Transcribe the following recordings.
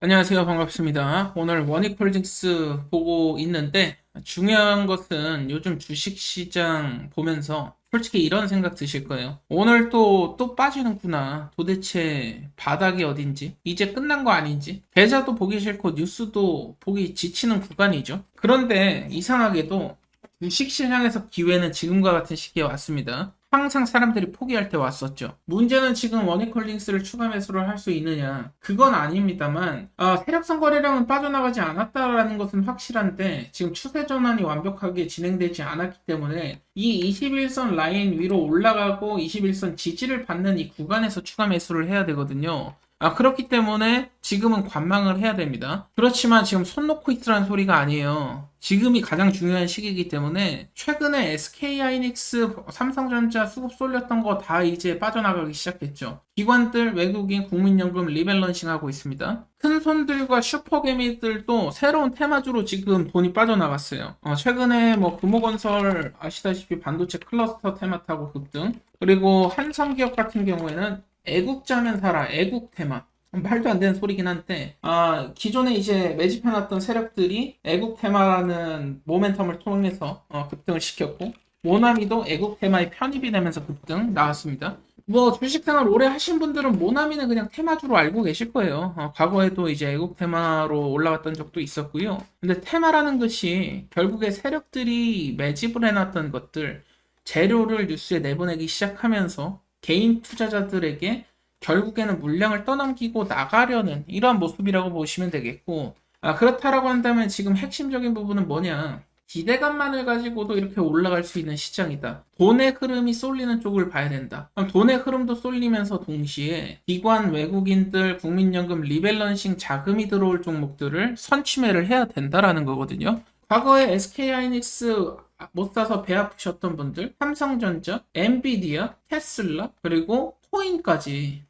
안녕하세요. 반갑습니다. 오늘 원익홀딩스 보고 있는데 중요한 것은 요즘 주식시장 보면서 솔직히 이런 생각 드실 거예요. 오늘 또 빠지는구나. 도대체 바닥이 어딘지, 이제 끝난 거 아닌지, 계좌도 보기 싫고 뉴스도 보기 지치는 구간이죠. 그런데 이상하게도 주식시장에서 기회는 지금과 같은 시기에 왔습니다. 항상 사람들이 포기할 때 왔었죠. 문제는 지금 원익홀딩스를 추가 매수를 할 수 있느냐? 그건 아닙니다만, 세력성 거래량은 빠져나가지 않았다라는 것은 확실한데, 지금 추세 전환이 완벽하게 진행되지 않았기 때문에, 이 21선 라인 위로 올라가고 21선 지지를 받는 이 구간에서 추가 매수를 해야 되거든요. 그렇기 때문에 지금은 관망을 해야 됩니다. 그렇지만 지금 손 놓고 있으라는 소리가 아니에요. 지금이 가장 중요한 시기이기 때문에 최근에 SK하이닉스, 삼성전자 수급 쏠렸던 거 다 이제 빠져나가기 시작했죠. 기관들, 외국인, 국민연금 리밸런싱 하고 있습니다. 큰 손들과 슈퍼개미들도 새로운 테마주로 지금 돈이 빠져나갔어요. 최근에 뭐 금호건설 아시다시피 반도체 클러스터 테마 타고 급등, 그리고 한성기업 같은 경우에는 애국자면 살아, 애국 테마. 말도 안 되는 소리긴 한데, 기존에 이제 매집해놨던 세력들이 애국 테마라는 모멘텀을 통해서 급등을 시켰고, 모나미도 애국 테마에 편입이 되면서 급등 나왔습니다. 뭐 주식 생활 오래 하신 분들은 모나미는 그냥 테마주로 알고 계실 거예요. 과거에도 이제 애국 테마로 올라왔던 적도 있었고요. 근데 테마라는 것이 결국에 세력들이 매집을 해놨던 것들, 재료를 뉴스에 내보내기 시작하면서 개인 투자자들에게 결국에는 물량을 떠넘기고 나가려는 이러한 모습이라고 보시면 되겠고, 그렇다라고 한다면 지금 핵심적인 부분은 뭐냐? 기대감만을 가지고도 이렇게 올라갈 수 있는 시장이다. 돈의 흐름이 쏠리는 쪽을 봐야 된다. 그럼 돈의 흐름도 쏠리면서 동시에 기관, 외국인들, 국민연금 리밸런싱 자금이 들어올 종목들을 선취매를 해야 된다라는 거거든요. 과거에 SK하이닉스 못 사서 배 아프셨던 분들, 삼성전자, 엔비디아, 테슬라, 그리고 코인까지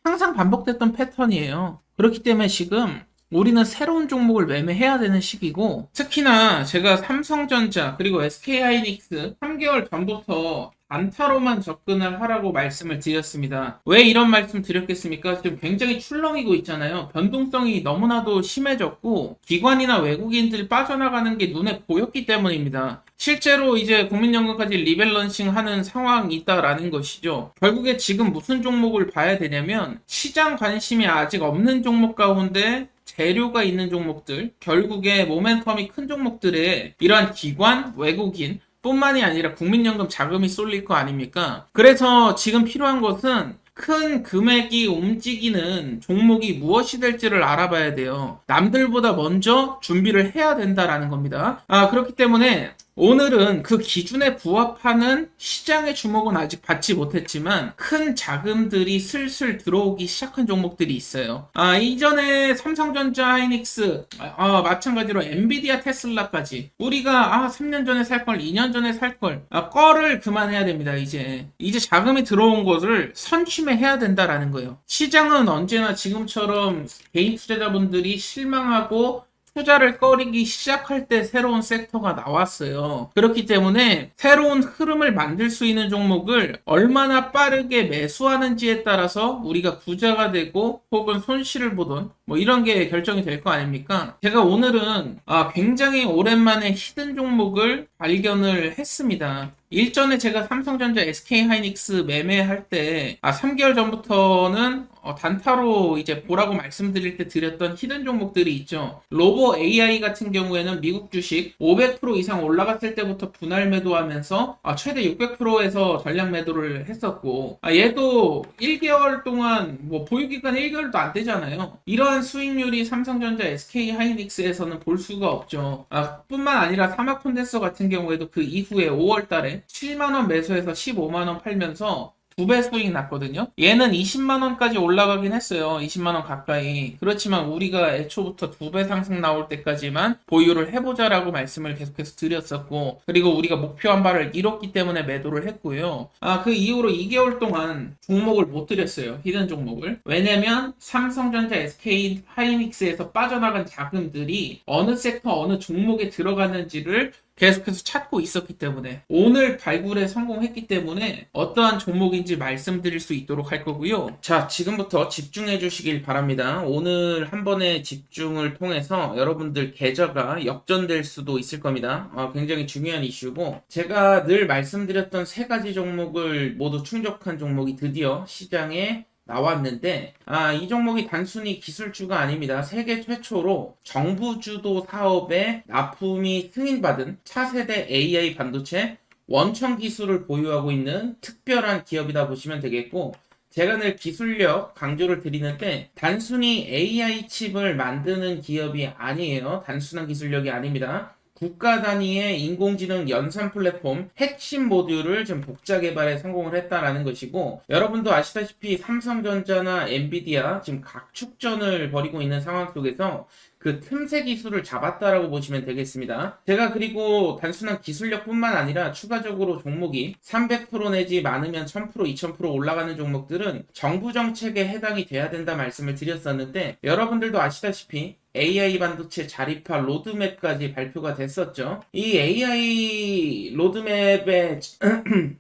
항상 반복됐던 패턴이에요. 그렇기 때문에 지금 우리는 새로운 종목을 매매해야 되는 시기고, 특히나 제가 삼성전자 그리고 SK하이닉스 3개월 전부터 단타로만 접근을 하라고 말씀을 드렸습니다. 왜 이런 말씀 드렸겠습니까? 지금 굉장히 출렁이고 있잖아요. 변동성이 너무나도 심해졌고 기관이나 외국인들이 빠져나가는 게 눈에 보였기 때문입니다. 실제로 이제 국민연금까지 리밸런싱 하는 상황이 있다라는 것이죠. 결국에 지금 무슨 종목을 봐야 되냐면 시장 관심이 아직 없는 종목 가운데 재료가 있는 종목들, 결국에 모멘텀이 큰 종목들에 이러한 기관, 외국인 뿐만이 아니라 국민연금 자금이 쏠릴 거 아닙니까? 그래서 지금 필요한 것은 큰 금액이 움직이는 종목이 무엇이 될지를 알아봐야 돼요. 남들보다 먼저 준비를 해야 된다라는 겁니다. 그렇기 때문에 오늘은 그 기준에 부합하는 시장의 주목은 아직 받지 못했지만 큰 자금들이 슬슬 들어오기 시작한 종목들이 있어요. 이전에 삼성전자, 하이닉스, 마찬가지로 엔비디아, 테슬라까지 우리가 3년 전에 살 걸, 2년 전에 살 걸, 거를 그만해야 됩니다. 이제 자금이 들어온 것을 선취매해야 된다라는 거예요. 시장은 언제나 지금처럼 개인 투자자분들이 실망하고 투자를 꺼리기 시작할 때 새로운 섹터가 나왔어요. 그렇기 때문에 새로운 흐름을 만들 수 있는 종목을 얼마나 빠르게 매수하는지에 따라서 우리가 부자가 되고 혹은 손실을 보던 뭐 이런 게 결정이 될 거 아닙니까? 제가 오늘은 굉장히 오랜만에 히든 종목을 발견을 했습니다. 일전에 제가 삼성전자, SK하이닉스 매매할 때 3개월 전부터는 단타로 이제 보라고 말씀드릴 때 드렸던 히든 종목들이 있죠. 로보 AI 같은 경우에는 미국 주식 500% 이상 올라갔을 때부터 분할 매도하면서 최대 600%에서 전량 매도를 했었고, 얘도 1개월 동안 뭐 보유기간 1개월도 안 되잖아요. 이러한 수익률이 삼성전자, SK하이닉스에서는 볼 수가 없죠. 뿐만 아니라 사마콘덴서 같은 경우에도 그 이후에 5월 달에 7만원 매수해서 15만원 팔면서 2배 수익 났거든요. 얘는 20만원까지 올라가긴 했어요. 20만원 가까이. 그렇지만 우리가 애초부터 2배 상승 나올 때까지만 보유를 해보자라고 말씀을 계속해서 드렸었고, 그리고 우리가 목표한 바를 이뤘기 때문에 매도를 했고요. 그 이후로 2개월 동안 종목을 못 드렸어요. 히든 종목을. 왜냐면 삼성전자, SK 하이닉스에서 빠져나간 자금들이 어느 섹터, 어느 종목에 들어가는지를 계속해서 찾고 있었기 때문에 오늘 발굴에 성공했기 때문에 어떠한 종목인지 말씀드릴 수 있도록 할 거고요. 자, 지금부터 집중해 주시길 바랍니다. 오늘 한 번의 집중을 통해서 여러분들 계좌가 역전될 수도 있을 겁니다. 굉장히 중요한 이슈고 제가 늘 말씀드렸던 세 가지 종목을 모두 충족한 종목이 드디어 시장에 나왔는데 이 종목이 단순히 기술주가 아닙니다. 세계 최초로 정부 주도 사업에 납품이 승인받은 차세대 AI 반도체 원천 기술을 보유하고 있는 특별한 기업이다 보시면 되겠고 제가 늘 기술력 강조를 드리는데 단순히 AI 칩을 만드는 기업이 아니에요. 단순한 기술력이 아닙니다. 국가 단위의 인공지능 연산 플랫폼 핵심 모듈을 지금 복자 개발에 성공을 했다라는 것이고 여러분도 아시다시피 삼성전자나 엔비디아 지금 각축전을 벌이고 있는 상황 속에서 그 틈새 기술을 잡았다라고 보시면 되겠습니다. 제가 그리고 단순한 기술력뿐만 아니라 추가적으로 종목이 300% 내지 많으면 1000%, 2000% 올라가는 종목들은 정부 정책에 해당이 돼야 된다 말씀을 드렸었는데 여러분들도 아시다시피 AI 반도체 자립화 로드맵까지 발표가 됐었죠. 이 AI 로드맵에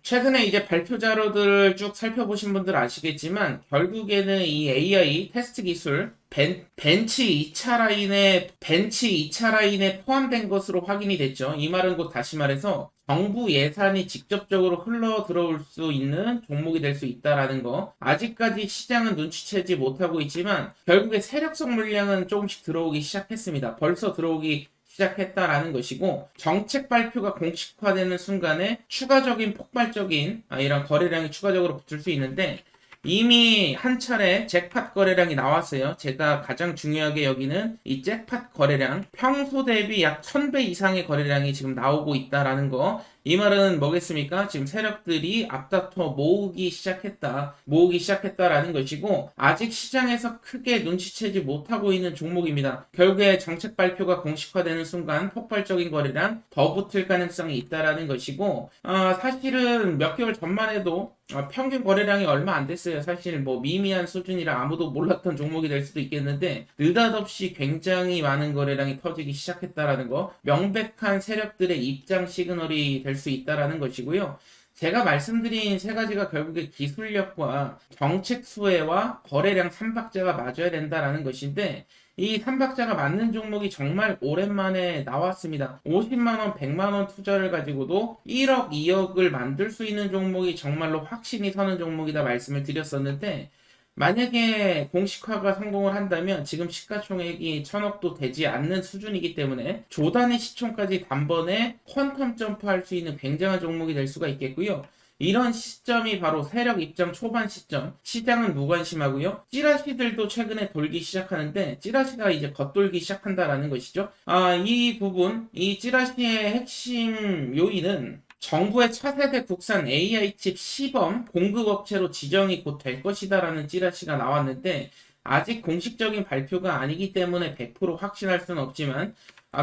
최근에 이제 발표 자료들을 쭉 살펴보신 분들 아시겠지만 결국에는 이 AI 테스트 기술 벤치 2차 라인에 포함된 것으로 확인이 됐죠. 이 말은 곧 다시 말해서 정부 예산이 직접적으로 흘러 들어올 수 있는 종목이 될 수 있다라는 거. 아직까지 시장은 눈치채지 못하고 있지만 결국에 세력성 물량은 조금씩 들어오기 시작했습니다. 벌써 들어오기 시작했다라는 것이고 정책 발표가 공식화되는 순간에 추가적인 폭발적인 이런 거래량이 추가적으로 붙을 수 있는데 이미 한 차례 잭팟 거래량이 나왔어요. 제가 가장 중요하게 여기는 이 잭팟 거래량 평소 대비 약 1000배 이상의 거래량이 지금 나오고 있다라는 거. 이 말은 뭐겠습니까? 지금 세력들이 앞다퉈 모으기 시작했다라는 것이고 아직 시장에서 크게 눈치채지 못하고 있는 종목입니다. 결국에 정책 발표가 공식화되는 순간 폭발적인 거래량 더 붙을 가능성이 있다라는 것이고 사실은 몇 개월 전만 해도 평균 거래량이 얼마 안 됐어요. 사실 뭐 미미한 수준이라 아무도 몰랐던 종목이 될 수도 있겠는데 느닷없이 굉장히 많은 거래량이 터지기 시작했다라는 거. 명백한 세력들의 입장 시그널이 될 수 있다라는 것이고요. 제가 말씀드린 세 가지가 결국에 기술력과 정책 수혜와 거래량 3박자가 맞아야 된다라는 것인데 이 3박자가 맞는 종목이 정말 오랜만에 나왔습니다. 50만원, 100만원 투자를 가지고도 1억, 2억을 만들 수 있는 종목이 정말로 확신이 서는 종목이다 말씀을 드렸었는데 만약에 공식화가 성공을 한다면 지금 시가총액이 1000억도 되지 않는 수준이기 때문에 조단위 시총까지 단번에 퀀텀 점프할 수 있는 굉장한 종목이 될 수가 있겠고요. 이런 시점이 바로 세력 입장 초반 시점. 시장은 무관심하고요. 찌라시들도 최근에 돌기 시작하는데 찌라시가 이제 겉돌기 시작한다라는 것이죠. 이 부분, 이 찌라시의 핵심 요인은 정부의 차세대 국산 AI 칩 시범 공급업체로 지정이 곧 될 것이다라는 찌라시가 나왔는데 아직 공식적인 발표가 아니기 때문에 100% 확신할 수는 없지만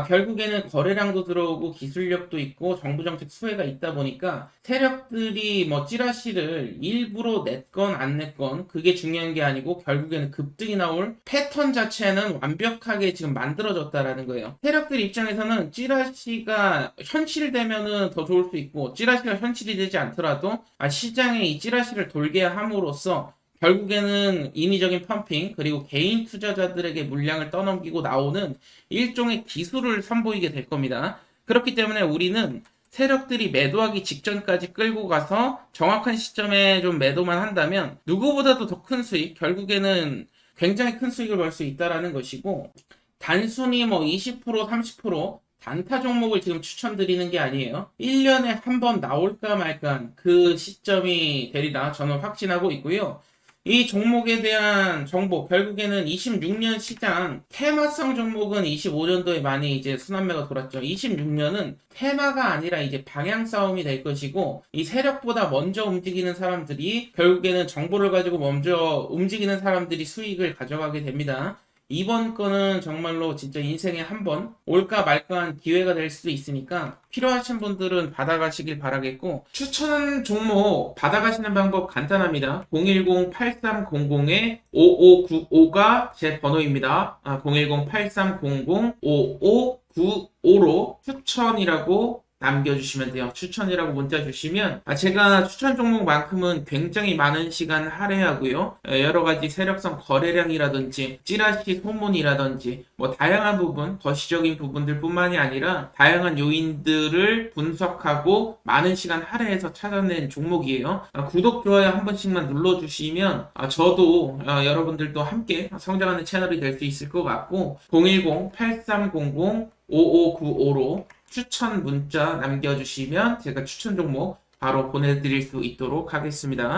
결국에는 거래량도 들어오고 기술력도 있고 정부 정책 수혜가 있다 보니까 세력들이 뭐 찌라시를 일부러 냈건 안 냈건 그게 중요한 게 아니고 결국에는 급등이 나올 패턴 자체는 완벽하게 지금 만들어졌다라는 거예요. 세력들 입장에서는 찌라시가 현실되면은 더 좋을 수 있고 찌라시가 현실이 되지 않더라도 시장에 이 찌라시를 돌게 함으로써 결국에는 인위적인 펌핑 그리고 개인 투자자들에게 물량을 떠넘기고 나오는 일종의 기술을 선보이게 될 겁니다. 그렇기 때문에 우리는 세력들이 매도하기 직전까지 끌고 가서 정확한 시점에 좀 매도만 한다면 누구보다도 더 큰 수익, 결국에는 굉장히 큰 수익을 벌 수 있다라는 것이고 단순히 뭐 20%, 30% 단타 종목을 지금 추천드리는 게 아니에요. 1년에 한 번 나올까 말까 그 시점이 되리라 저는 확신하고 있고요. 이 종목에 대한 정보, 결국에는 26년 시장, 테마성 종목은 25년도에 많이 이제 순환매가 돌았죠. 26년은 테마가 아니라 이제 방향 싸움이 될 것이고, 이 세력보다 먼저 움직이는 사람들이, 결국에는 정보를 가지고 먼저 움직이는 사람들이 수익을 가져가게 됩니다. 이번 거는 정말로 진짜 인생에 한 번 올까 말까한 기회가 될 수도 있으니까 필요하신 분들은 받아가시길 바라겠고 추천 종목 받아가시는 방법 간단합니다. 010-8300-5595가 제 번호입니다. 010-8300-5595로 추천이라고 남겨주시면 돼요. 추천이라고 문자 주시면 제가 추천 종목만큼은 굉장히 많은 시간 할애하고요. 여러 가지 세력성 거래량이라든지 찌라시 소문이라든지 뭐 다양한 부분, 거시적인 부분들 뿐만이 아니라 다양한 요인들을 분석하고 많은 시간 할애해서 찾아낸 종목이에요. 구독, 좋아요 한 번씩만 눌러주시면 저도 여러분들도 함께 성장하는 채널이 될 수 있을 것 같고 010-8300-5595로 추천 문자 남겨주시면 제가 추천 종목 바로 보내드릴 수 있도록 하겠습니다.